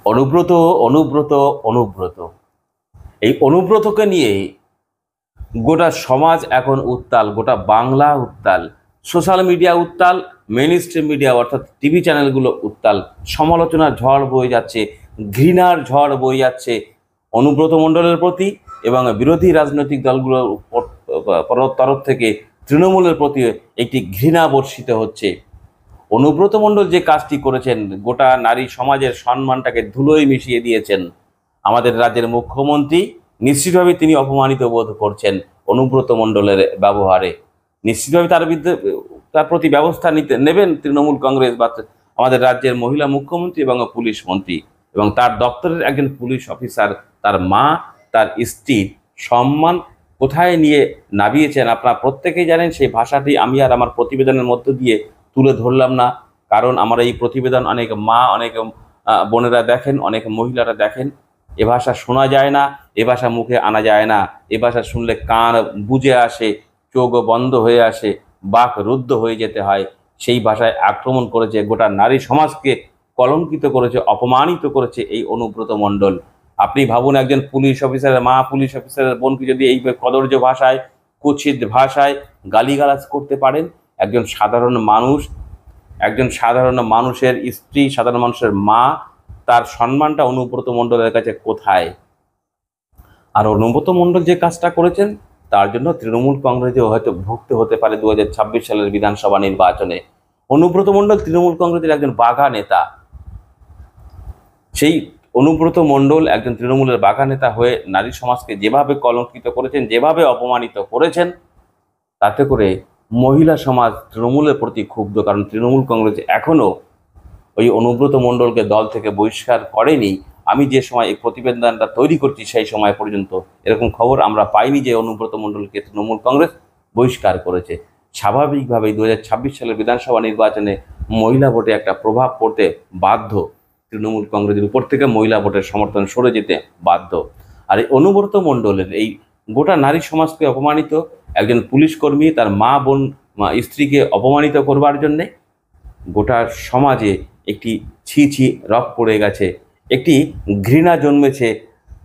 অনুব্রত অনুব্রত অনুব্রত এই অনুব্রতকে নিয়ে গোটা সমাজ এখন উত্তাল, গোটা বাংলা উত্তাল, সোশ্যাল মিডিয়া উত্তাল, মেইন স্ট্রিম মিডিয়া অর্থাৎ টিভি চ্যানেলগুলো উত্তাল। সমালোচনার ঝড় বয়ে যাচ্ছে, ঘৃণার ঝড় বয়ে যাচ্ছে অনুব্রত মণ্ডলের প্রতি এবং বিরোধী রাজনৈতিক দলগুলোর তরফ থেকে তৃণমূলের প্রতি একটি ঘৃণা বর্ষিত হচ্ছে। অনুব্রত মণ্ডল যে কাজটি করেছেন, গোটা নারী সমাজের সম্মানটাকে ধুলোয় মিশিয়ে দিয়েছেন। আমাদের রাজ্যের মুখ্যমন্ত্রী নিশ্চিতভাবে তিনি অপমানিত বোধ করছেন অনুব্রত মণ্ডলের ব্যবহারে। নিশ্চিতভাবে তার প্রতি ব্যবস্থা নেবেন তৃণমূল কংগ্রেস বা আমাদের রাজ্যের মহিলা মুখ্যমন্ত্রী এবং পুলিশ মন্ত্রী এবং তার দপ্তরের একজন পুলিশ অফিসার তার মা তার স্ত্রীর সম্মান কোথায় নিয়ে নামিয়েছেন আপনারা প্রত্যেকেই জানেন। সেই ভাষাটি আমি আর আমার প্রতিবেদনের মধ্য দিয়ে তুলে ধরলাম না, কারণ আমার এই প্রতিবেদন অনেক মা, অনেক বোনেরা দেখেন, অনেক মহিলারা দেখেন। এ ভাষা শোনা যায় না, এ ভাষা মুখে আনা যায় না, এ ভাষা শুনলে কান বুজে আসে, চোখ বন্ধ হয়ে আসে, বাক রুদ্ধ হয়ে যেতে হয়। সেই ভাষায় আক্রমণ করেছে, গোটা নারী সমাজকে কলঙ্কিত করেছে, অপমানিত করেছে এই অনুব্রত মণ্ডল। আপনি ভাবুন, একজন পুলিশ অফিসারের মা, পুলিশ অফিসারের বোনকে যদি এই কদর্য ভাষায়, কুৎসিত ভাষায় গালিগালাজ করতে পারেন, একজন সাধারণ মানুষ, একজন সাধারণ মানুষের স্ত্রী, সাধারণ মানুষের মা, তার সম্মানটা অনুব্রত মণ্ডলের কাছে কোথায়? আর অনুব্রত মণ্ডল যে কাজটা করেছেন তার জন্য তৃণমূল কংগ্রেসেও হয়তো ভুগতে হতে পারে 2026 সালের বিধানসভা নির্বাচনে। অনুব্রত মণ্ডল তৃণমূল কংগ্রেসের একজন বাঘা নেতা। সেই অনুব্রত মণ্ডল একজন তৃণমূলের বাঘা নেতা হয়ে নারী সমাজকে যেভাবে কলঙ্কিত করেছেন, যেভাবে অপমানিত করেছেন, তাতে করে মহিলা সমাজ তৃণমূলের প্রতি ক্ষুব্ধ। কারণ তৃণমূল কংগ্রেস এখনো ওই অনুব্রত মণ্ডলকে দল থেকে বহিষ্কার করেনি। আমি যে সময় এই প্রতিবেদনটা তৈরি করছি সেই সময় পর্যন্ত এরকম খবর আমরা পাইনি যে অনুব্রত মণ্ডলকে তৃণমূল কংগ্রেস বহিষ্কার করেছে। স্বাভাবিকভাবেই 2026 সালের বিধানসভা নির্বাচনে মহিলা ভোটে একটা প্রভাব পড়তে বাধ্য। তৃণমূল কংগ্রেসের উপর থেকে মহিলা ভোটের সমর্থন সরে যেতে বাধ্য। আর এই অনুব্রত মণ্ডলের এই গোটা নারী সমাজকে অপমানিত, একজন পুলিশ কর্মী তার মা, বোন, স্ত্রীকে অপমানিত করবার জন্যে গোটা সমাজে একটি ছি ছি রব পড়ে গেছে, একটি ঘৃণা জন্মেছে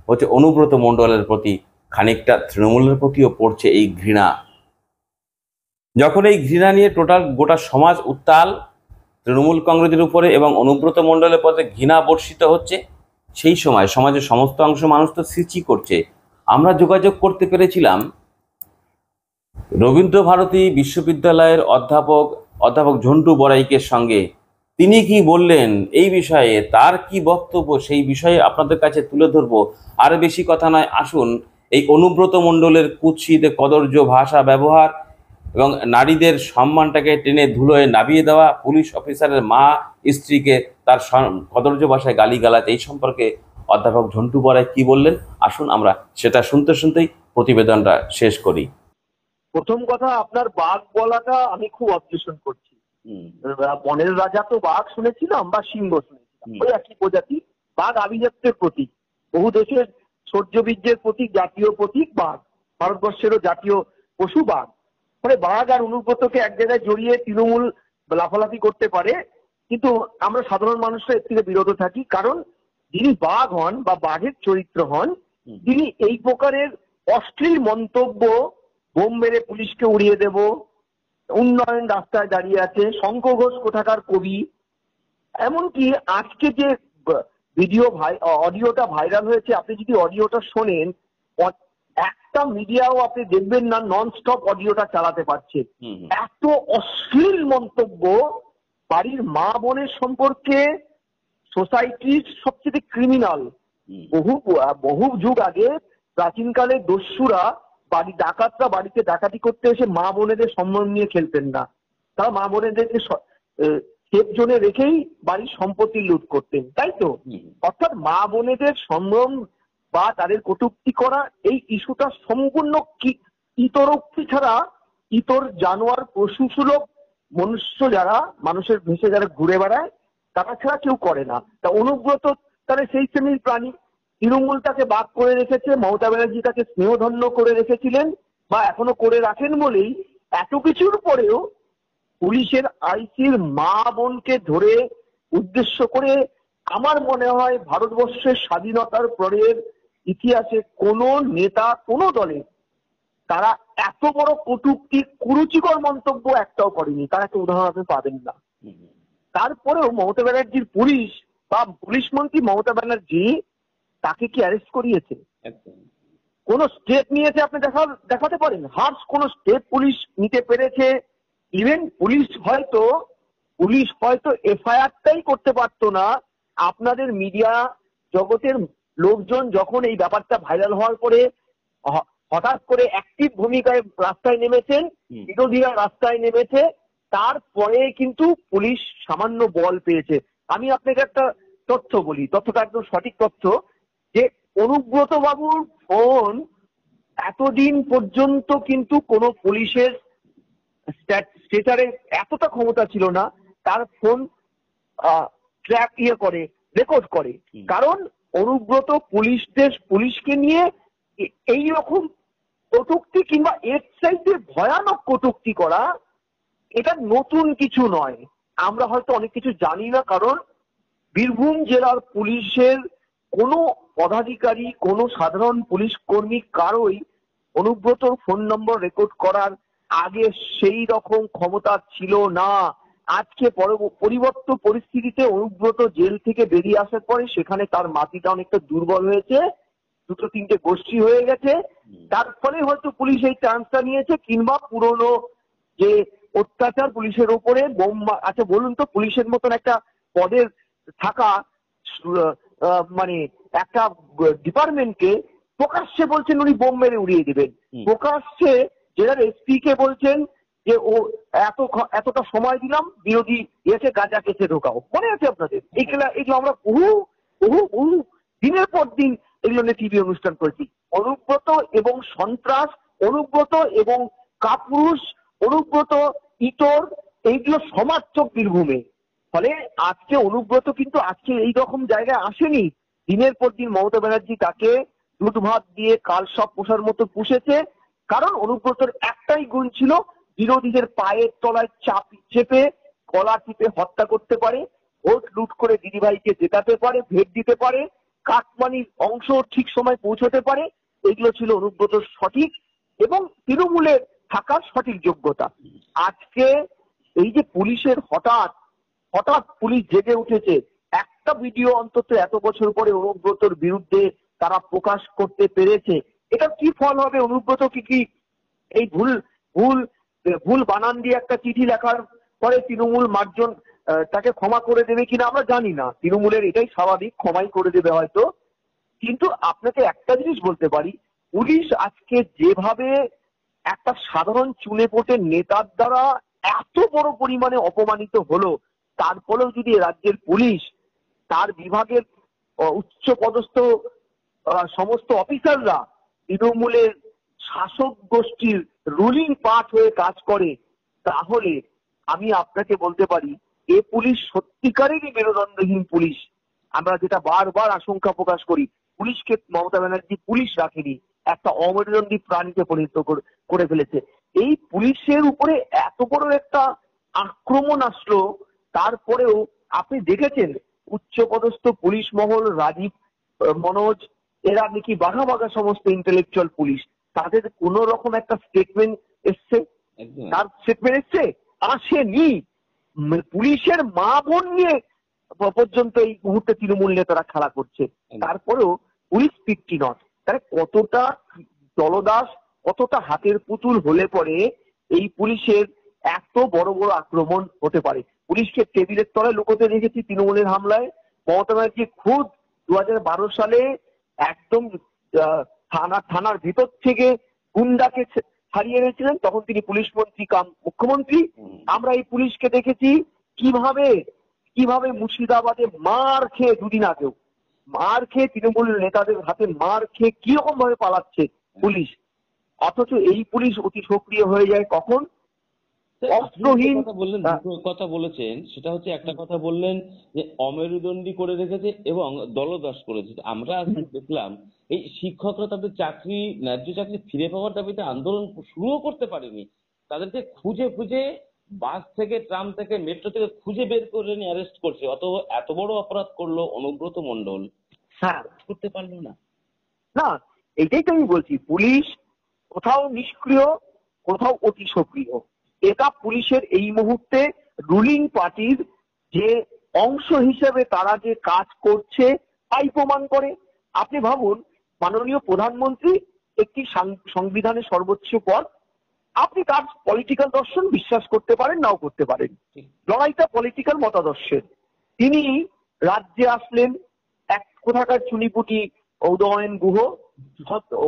হচ্ছে অনুব্রত মণ্ডলের প্রতি। খানিকটা তৃণমূলের প্রতিও পড়ছে এই ঘৃণা। যখন এই ঘৃণা নিয়ে গোটা সমাজ উত্তাল তৃণমূল কংগ্রেসের উপরে এবং অনুব্রত মণ্ডলের পথে ঘৃণা বর্ষিত হচ্ছে, সেই সময় সমাজের সমস্ত অংশ মানুষ তো ছিছি করছে। আমরা যোগাযোগ করতে পেরেছিলাম রবীন্দ্রভারতী বিশ্ববিদ্যালয়ের অধ্যাপক ঝন্টু বড়াইকের সঙ্গে। তিনি কি বললেন এই বিষয়ে, তার কি বক্তব্য, সেই বিষয়ে আপনাদের কাছে তুলে ধরবো। আর বেশি কথা নয়, আসুন এই অনুব্রত মণ্ডলের কুৎসিত কদর্য ভাষা ব্যবহার এবং নারীদের সম্মানটাকে টেনে ধুলোয় নামিয়ে দেওয়া, পুলিশ অফিসারের মা স্ত্রীকে তার কদর্য ভাষায় গালিগালাজ, এই সম্পর্কে অধ্যাপক ঝন্টু বড়াই কি বললেন, আসুন আমরা সেটা শুনতেই প্রতিবেদনটা শেষ করি। প্রথম কথা, আপনার বাঘ বলাটা আমি খুব অবজেকশন করছি। বনের রাজা তো বাঘ শুনেছিলাম বা সিংহ শুনেছিলাম, ওই একই প্রজাতি। বাঘ আভিজাত্যের প্রতীক, বহু দেশের শৌর্যবীর্যের প্রতীক, জাতীয় প্রতীক বাঘ, ভারতবর্ষেরও জাতীয় পশু বাঘ। মানে বাঘ আর অনুব্রতকে এক জায়গায় জড়িয়ে তৃণমূল লাফালাফি করতে পারে, কিন্তু আমরা সাধারণ মানুষরা এর থেকে বিরত থাকি। কারণ যিনি বাঘ হন বা বাঘের চরিত্র হন, তিনি এই প্রকারের অশ্লীল মন্তব্য, বোম মেরে পুলিশকে উড়িয়ে দেব, উন্নয়ন রাস্তায় দাঁড়িয়ে আছে, শঙ্খ ঘোষ কোথাকার কবি, এমনকি আজকে যে অডিওটা ভাইরাল হয়েছে, আপনি যদি অডিওটা শোনেন, একটা মিডিয়াও আপনি দেখবেন না নন স্টপ অডিওটা চালাতে পারছে। এত অশ্লীল মন্তব্য বাড়ির মা বোনের সম্পর্কে, সোসাইটির সবচেয়ে ক্রিমিনাল। বহু যুগ আগে প্রাচীনকালে দস্যুরা, ডাকাতরা বাড়িতে ডাকাতি করতে এসে মা বোনেদের সম্মান নিয়ে খেলতেন না। তারা মা বোনেদেরকে সেফ জোনে রেখেই বাড়ির সম্পত্তি লুট করতেন, তাই তো? অর্থাৎ মা বোনেদের সম্ভ্রম বা তাদের কটূক্তি করা, এই ইস্যুটা সম্পূর্ণ ইতরোক্তি ছাড়া, ইতর জানোয়ার পশু সুলভ মনুষ্য যারা, মানুষের ভেসে যারা ঘুরে বেড়ায়, তারা ছাড়া কেউ করে না। তা অনুব্রত তাহলে সেই শ্রেণীর প্রাণী। তৃণমূল তাকে বাদ করে রেখেছে, মমতা ব্যানার্জি তাকে স্নেহধন্য করে রেখেছিলেন বা এখনো করে রাখেন বলেই এত কিছুর পরেও পুলিশের আইসির মা বোনকে ধরে উদ্দেশ্য করে আমার মনে হয় ভারতবর্ষের স্বাধীনতার পরের ইতিহাসে কোনো নেতা কোনো দলে তারা এত বড় কটূক্তি কুরুচিকর মন্তব্য একটাও করেনি। তার একটা উদাহরণ আপনি পাবেন না। তারপরেও মমতা ব্যানার্জির পুলিশ বা পুলিশ মন্ত্রী মমতা ব্যানার্জি তাকে কি অ্যারেস্ট করিয়েছে? কোন স্টেপ নিয়েছে আপনি দেখাতে পারেন? হার্স কোন স্টেপ পুলিশ নিতে পেরেছে? ইভেন পুলিশ হয়তো এফআইআরটাই করতে পারতো না। আপনাদের মিডিয়া জগতের লোকজন যখন এই ব্যাপারটা ভাইরাল হওয়ার পরে হঠাৎ করে অ্যাক্টিভ ভূমিকায় রাস্তায় নেমেছেন, বিরোধীরা রাস্তায় নেমেছে, তারপরে কিন্তু পুলিশ সামান্য বল পেয়েছে। আমি আপনাকে একটা তথ্য বলি, তথ্যটা একদম সঠিক তথ্য, যে অনুব্রত বাবুর ফোন এতদিন পর্যন্ত কিন্তু কোনো পুলিশের স্টেটারে এতটা ক্ষমতা ছিল না, তার ফোন ট্র্যাক রেকর্ড করে। কারণ অনুব্রত পুলিশকে নিয়ে এই রকম কটূক্তি কিংবা এর চাইতে ভয়ানক কটূক্তি করা এটা নতুন কিছু নয়। আমরা হয়তো অনেক কিছু জানি না, কারণ বীরভূম জেলার পুলিশের কোনো পদাধিকারী, কোনো সাধারণ পুলিশ কর্মী কারোই অনুব্রতর ফোন নম্বর রেকর্ড করার আগে সেই রকম ক্ষমতা ছিল না। আজকে পরিবর্তিত পরিস্থিতিতে অনুব্রত জেল থেকে বেরিয়ে আসার পরে সেখানে তার মাটিটা অনেকটা দুর্বল হয়েছে, দুটো তিনটে গোষ্ঠী হয়ে গেছে, তার ফলে হয়তো পুলিশ এই চান্সটা নিয়েছে। কিংবা পুরনো যে অত্যাচার পুলিশের উপরে আচ্ছা বলুন তো, পুলিশের মতন একটা পদের থাকা মানে একটা ডিপার্টমেন্টকে প্রকাশ্যে বলছেন উনি বোম মেরে উড়িয়ে দিবেন, প্রকাশ্যে জেলার এসপি কে বলছেন যে ও এতটা সময় দিলাম বিরোধী এসে গাঁজা কেসে ঢোকাও। মনে আছে আপনাদের? এগুলো আমরা বহু দিনের পর দিন এগুলো নিয়ে টিভি অনুষ্ঠান করেছি। অনুব্রত এবং সন্ত্রাস, অনুব্রত এবং কাপুরুষ, অনুব্রত ইতর, এইগুলো সমার্থক বীরভূমে। ফলে আজকে অনুব্রত কিন্তু আজকে এই রকম জায়গায় আসেনি। দিনের পর দিন মমতা ব্যানার্জি তাকে দুধ ভাত দিয়ে কাল সব পোষার মতো পুষেছে। কারণ অনুব্রতর একটাই গুণ ছিল, বিরোধীদের পায়ের তলায় চেপে গলা টিপে হত্যা করতে পারে, ভোট লুট করে দিদিভাইকে জেতাতে পারে, ভেট দিতে পারে, কাটমানির অংশ ঠিক সময় পৌঁছতে পারে। এগুলো ছিল অনুব্রতর সঠিক এবং তৃণমূলের থাকার সঠিক যোগ্যতা। আজকে এই যে পুলিশের হঠাৎ পুলিশ জেগে উঠেছে, একটা ভিডিও অন্তত এত বছর পরে অনুব্রতর বিরুদ্ধে তারা প্রকাশ করতে পেরেছে, এটা কি ফল হবে? অনুব্রত কি এই ভুল বানান দিয়ে একটা চিঠি লেখার পরে তৃণমূল মার্জন তাকে ক্ষমা করে দেবে কিনা আমরা জানি না। তৃণমূলের এটাই স্বাভাবিক, ক্ষমাই করে দেবে হয়তো। কিন্তু আপনাকে একটা জিনিস বলতে পারি, পুলিশ আজকে যেভাবে একটা সাধারণ চুনে পোটে নেতার দ্বারা এত বড় পরিমাণে অপমানিত হলো, তারপরেও যদি রাজ্যের পুলিশ তার বিভাগের উচ্চ পদস্থ সমস্ত অফিসাররা তৃণমূলের শাসক গোষ্ঠীর রুলিং পার্ট হয়ে কাজ করে, তাহলে আমি আপনাকে বলতে পারি এ পুলিশ সত্যিকারেরই মেরুদণ্ডহীন পুলিশ। আমরা যেটা বারবার আশঙ্কা প্রকাশ করি, পুলিশকে মমতা ব্যানার্জি পুলিশ রাখেনি, একটা অমেরুদণ্ডী প্রাণীতে পরিণত করে ফেলেছে। এই পুলিশের উপরে এত বড় একটা আক্রমণ আসলো, তারপরেও আপনি দেখেছেন উচ্চপদস্থ পুলিশ মহল, রাজীব, মনোজ, এরা নাকি বাঘা বাঘা সমস্ত ইন্টেলেকচুয়াল পুলিশ, তাদের কোন রকম একটা স্টেটমেন্ট এসছে? তার স্টেটমেন্ট এসছে? আসেনি। পুলিশের মা বোন নিয়ে পর্যন্ত এই মুহূর্তে তৃণমূল নেতারা খেলা করছে। তারপরেও পুলিশ 50 নট, তারা কতটা দলদাস, কতটা হাতের পুতুল হলে পরে এই পুলিশের এত বড় বড় আক্রমণ হতে পারে। পুলিশকে টেবিলের তলায় লুকোতে রেখেছি তৃণমূলের হামলায়। মমতা ব্যানার্জি খুদ 2012 সালে একদম থানার ভিতর থেকে গুন্ডাকে ছাড়িয়ে এনেছিলেন, তখন তিনি পুলিশ মন্ত্রী কাম মুখ্যমন্ত্রী। আমরা এই পুলিশকে দেখেছি কিভাবে মুর্শিদাবাদে মার খেয়ে, দুদিন আগেও মার খেয়ে, তৃণমূল নেতাদের হাতে মার খেয়ে কিরকম ভাবে পালাচ্ছে পুলিশ। অথচ এই পুলিশ অতি সক্রিয় হয়ে যায় কখন? অস্ত্রহীন। কথা বলেছেন, সেটা হচ্ছে একটা কথা বললেন যে অমেরুদণ্ডী করে রেখেছে এবং দলদাস করেছে। আমরা দেখলাম এই শিক্ষকরা তাদের ন্যায্য চাকরি ফিরে পাওয়ার দাবিতে আন্দোলন শুরুও করতে পারেনি, তাদেরকে খুঁজে বাস থেকে, ট্রাম থেকে, মেট্রো থেকে খুঁজে বের করে নিয়ে অ্যারেস্ট করছে, অত এত বড় অপরাধ করলো অনুব্রত মণ্ডল, হ্যাঁ, করতে পারলো না। না, এটাই তো আমি বলছি, পুলিশ কোথাও নিষ্ক্রিয়, কোথাও অতি সক্রিয়। এটা পুলিশের এই মুহূর্তে রুলিং পার্টির যে অংশ হিসেবে তারা যে কাজ করছে তাই প্রমাণ করে। আপনি ভাবুন, মাননীয় প্রধানমন্ত্রী একটি সংবিধানের সর্বোচ্চ পদ, আপনি তার পলিটিক্যাল দর্শন বিশ্বাস করতে পারেন, নাও করতে পারেন, লড়াইটা পলিটিক্যাল মতাদর্শের। তিনি রাজ্যে আসলেন, এক কোথাকার চুনিপুটি উদয়ন গুহ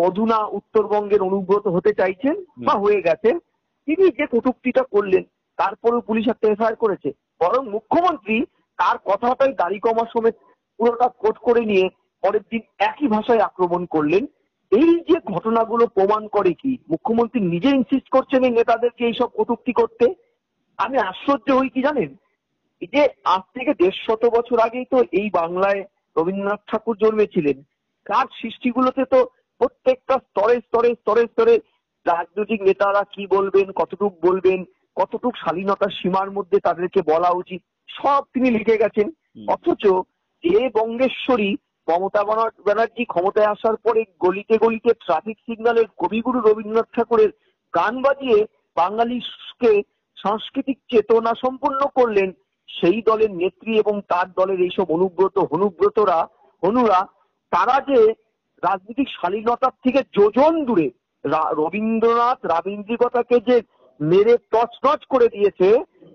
অধুনা উত্তরবঙ্গের অনুব্রত হতে চাইছেন বা হয়ে গেছেন, তিনি যে কটূক্তিটা করলেন তারপরেও পুলিশ একটা এফআইআর করেছে। বরং মুখ্যমন্ত্রী তার কথাটাই দাড়ি কমা সমেত পুরোটা কোট করে নিয়ে পরের দিন একই ভাষায় আক্রমণ করলেন। এই যে ঘটনাগুলো প্রমাণ করে কি মুখ্যমন্ত্রী নিজে ইনসিস্ট করছেন এই নেতাদেরকে এইসব কটূক্তি করতে। আমি আশ্চর্য হই কি জানেন, এই যে আজ থেকে 150 বছর আগেই তো এই বাংলায় রবীন্দ্রনাথ ঠাকুর জন্মেছিলেন। তার সৃষ্টিগুলোতে তো প্রত্যেকটা স্তরে স্তরে স্তরে স্তরে রাজনৈতিক নেতারা কি বলবেন, কতটুক বলবেন, কতটুক শালীনতার সীমার মধ্যে তাদেরকে বলা উচিত, সব তিনি লিখে গেছেন। অথচ যে বঙ্গেশ্বরী মমতা ব্যানার্জি ক্ষমতায় আসার পরে গলিতে গলিতে ট্রাফিক সিগন্যালের কবিগুরু রবীন্দ্রনাথ ঠাকুরের গান বাজিয়ে বাঙালিকে সাংস্কৃতিক চেতনা সম্পন্ন করলেন, সেই দলের নেত্রী এবং তার দলের এইসব অনুরা তারা যে রাজনৈতিক শালীনতার থেকে যোজন দূরে রবীন্দ্রনাথ রাবীন্দ্রিকতাকে যে মেরে তছনছ করে দিয়েছে,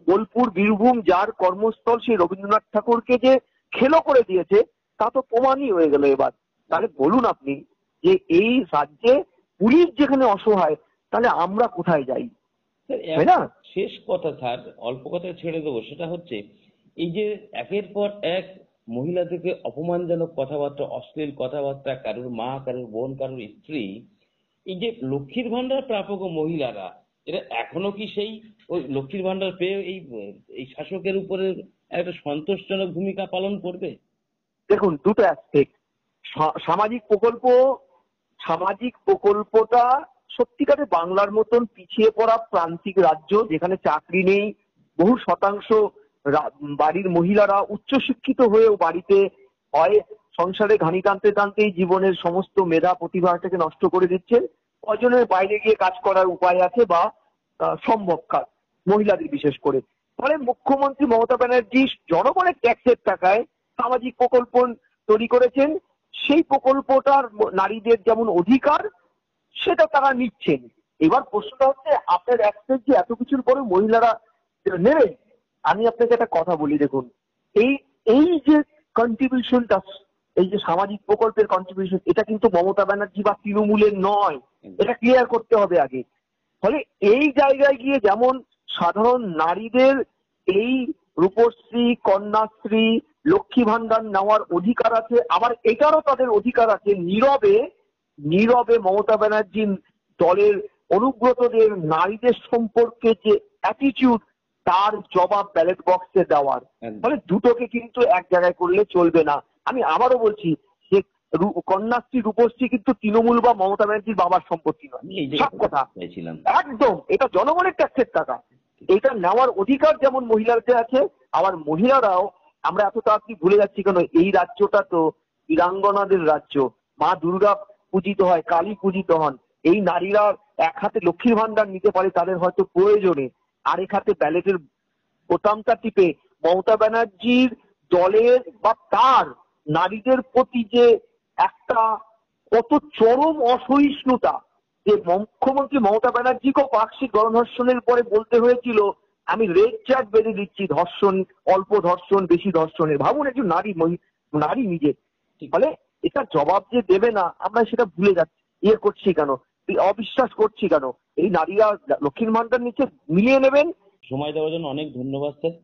বোলপুর বীরভূম যার কর্মস্থল সেই রবীন্দ্রনাথ ঠাকুরকে যে খেলো করে দিয়েছে, তা তো প্রমাণই হয়ে গেল এবার। তাহলে বলুন আপনি যে এই রাজ্যে পুলিশ যেখানে অসহায়, তাহলে আমরা কোথায় যাই, তাই না? শেষ কথা স্যার, অল্প কথা ছেড়ে দেবো, সেটা হচ্ছে এই যে একের পর এক মহিলাদেরকে অপমানজনক কথাবার্তা, অশ্লীল কথাবার্তা, কারোর মা, কারোর বোন, কারোর স্ত্রী, এই যে লক্ষ্মীর ভান্ডার প্রাপক মহিলারা, এরা এখনো কি সেই ওই লক্ষ্মীর ভান্ডার পেয়ে এই শাসকের উপরে একটা সন্তোষজনক ভূমিকা পালন করবে? দেখুন, দুটো অ্যাসপেক্ট। সামাজিক প্রকল্পটা সত্যিকারে বাংলার মতন পিছিয়ে পড়া প্রান্তিক রাজ্য যেখানে চাকরি নেই, বহু শতাংশ বাড়ির মহিলারা উচ্চশিক্ষিত হয়েও বাড়িতে হয় সংসারে ঘানি টানতে টানতেই জীবনের সমস্ত মেধা প্রতিভাটাকে নষ্ট করে দিচ্ছে, কয়জনের বাইরে গিয়ে কাজ করার উপায় আছে বা সম্ভব কাজ মহিলাদের বিশেষ করে। ফলে মুখ্যমন্ত্রী মমতা ব্যানার্জি জনগণের ট্যাক্সের টাকায় সামাজিক প্রকল্প তৈরি করেছেন। সেই প্রকল্পটার নারীদের যেমন অধিকার সেটা তারা নিচ্ছেন। এবার প্রশ্নটা হচ্ছে, আপনার অ্যাক্সেস যে এত কিছুর পরে মহিলারা নেবেন। আমি আপনাকে একটা কথা বলি, দেখুন, এই এই যে কন্ট্রিবিউশনটা, এই যে সামাজিক প্রকল্পের কন্ট্রিবিউশন, এটা কিন্তু মমতা ব্যানার্জি বা তৃণমূলের নয়, এটা ক্লিয়ার করতে হবে আগে। ফলে এই জায়গায় গিয়ে যেমন সাধারণ নারীদের এই রূপশ্রী, কন্যাশ্রী, লক্ষ্মী ভান্ডার নেওয়ার অধিকার আছে, আবার এটারও তাদের অধিকার আছে নীরবে নীরবে মমতা ব্যানার্জি দলের অনুব্রতদের নারীদের সম্পর্কে যে অ্যাটিটিউড, তার জবাব ব্যালট বক্সে দেওয়ার। ফলে দুটোকে কিন্তু এক জায়গায় করলে চলবে না। আমি আবারও বলছি যে কন্যাশ্রী, রূপশ্রী কিন্তু তৃণমূল বা মমতা ব্যানার্জির বাবার সম্পত্তি নয়, সব কথা একদম, এটা জনগণের ট্যাক্সের টাকা। এটা নেওয়ার অধিকার যেমন মহিলাদের আছে, আবার মহিলারাও, আমরা এত তাড়াতাড়ি ভুলে যাচ্ছি কেন, এই রাজ্যটা তো বীরাঙ্গনাদের রাজ্য, মা দুর্গা পূজিত হয়, কালী পূজিত হন। এই নারীরা এক হাতে লক্ষ্মীর ভান্ডার নিতে পারে তাদের হয়তো প্রয়োজনে, আরেক হাতে ব্যালেটের বোতামটা টিপে মমতা ব্যানার্জির দলের বা তার নারীদের প্রতি যে একটা কত চরম অসহিষ্ণুতা, যে মুখ্যমন্ত্রী মমতা ব্যানার্জিকেও পাক্ষিক গণধর্ষণের পরে বলতে হয়েছিল আমি রেড চার্ট বেঁধে দিচ্ছি, ধর্ষণ, অল্প ধর্ষণ, বেশি ধর্ষণের। ভাবুন, একজন নারী নিজে। ফলে এটা জবাব যে দেবে না, আমরা সেটা ভুলে যাচ্ছি, করছি কেন, অবিশ্বাস করছি কেন। এই নারীরা লক্ষ্মীর ভান্ডার নিচে মিলিয়ে নেবেন। সময় দেওয়ার জন্য অনেক ধন্যবাদ স্যার।